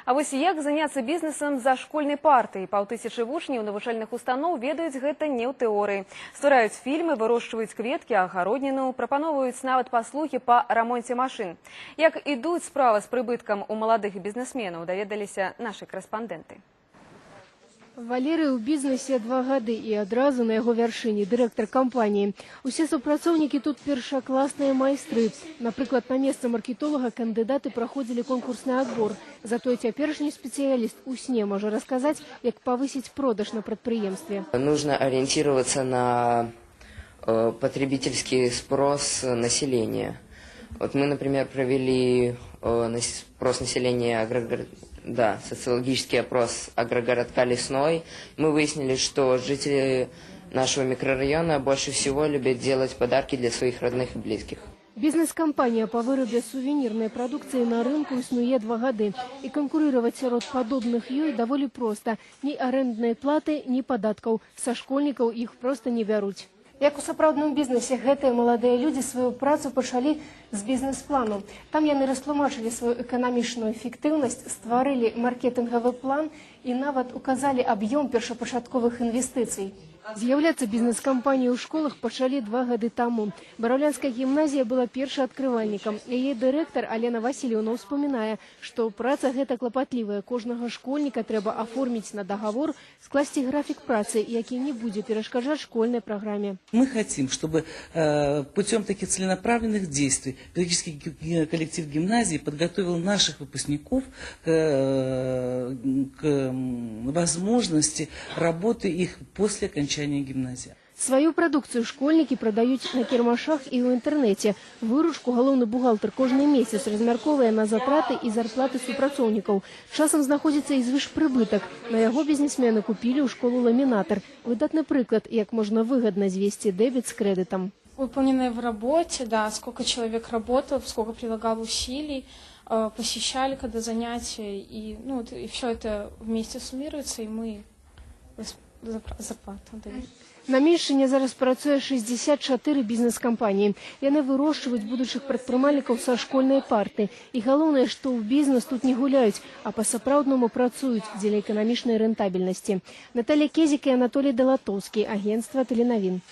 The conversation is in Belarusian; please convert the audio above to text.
А вось як заняться бізнесам за школьнай партай? Паўтысячы вучняў навучальных устаноў ведаюць гэта не ў тэорыі. Ствараюць фільмы, вырошчваюць кветкі, агародніну, прапановваюць нават паслугі па рамонце машын. Як ідуць справы з прыбыткам у маладых бізнесменаў, даведаліся нашы корэспандэнты. Валерый у бізнесе 2 гады і адразу на яго вяршыні дырэктар кампаніі. Усе супрацоўнікі тут першакласныя майстры. Напрыклад, на месца маркетолога кандыдаты праходзілі конкурсны адбор. Затое цяперашні спецыяліст у сне можа расказаць, як павысіць продаж на прадпрыемстве. Нужно ориентироваться на потребительский спрос населения. Вот мы, например, провели спрос населения социологический опрос агрогородка Лесной. Мы выяснили, что жители нашего микрорайона больше всего любят делать подарки для своих родных и близких. Бізнес-кампанія па вырабе сувенірнай прадукцыі на рынку існуе 2 гады. І канкурировать сярод падобных ёй даволі проста. Ні арэнднай платы, ні падаткаў. Са школьнікаў іх проста не бяруць. Як у сапраўдным бізнесе гэтыя маладыя людзі сваю працу пачалі з бізнес-плану. Там яны растлумачылі сваю эканамічную эфектыўнасць, стварылі маркетынгавы план і нават указалі аб'ём першапачатковых інвестыцый. З'яўляцца бізнес-кампаніі ў школах пачалі 2 гады таму. Бараўлянская гімназія была першааткрывальнікам. Яе дырэктар Алена Васильевна ўспамінае, што праца гэта клапатлівая. Кожнага школьніка трэба аформіць на договор, скласці графік працы, які не будзе перашкаджаць школьнай праграме. Мы хотим, чтобы путем таких целенаправленных действий педагогический коллектив гимназии подготовил наших выпускников к возможности работы их после окончания гимназии. Сваю прадукцыю школьнікі прадаюць на кірмашах і ў інтэрнэце. Выручку галоўны бухгалтар кожны месяц размярковае на затраты і зарплаты супрацоўнікаў. Часам знаходзіцца і звышпрыбытак. На яго бізнесмены купілі ў школу ламінатор. Выдатны прыклад, як можна выгадна звесці дэбіт з крэдытам. Выполненное в работе, да, сколько человек работал, сколько прилагал усилий, посещали когда занятия, и все это вместе суммируется, и мы зарплату даем. На Меньшыне зараз працуе 64 бізнес-кампаніі. Яны вырошчваюць будучых прадпрымальнікаў са школьнай парты. І галоўнае, што ў бізнес тут не гуляюць, а па-сапраўднаму працуюць дзеля эканамічнай рэнтабельнасці. Наталья Кезик і Анатолий Долатовский, агентство Теленовин.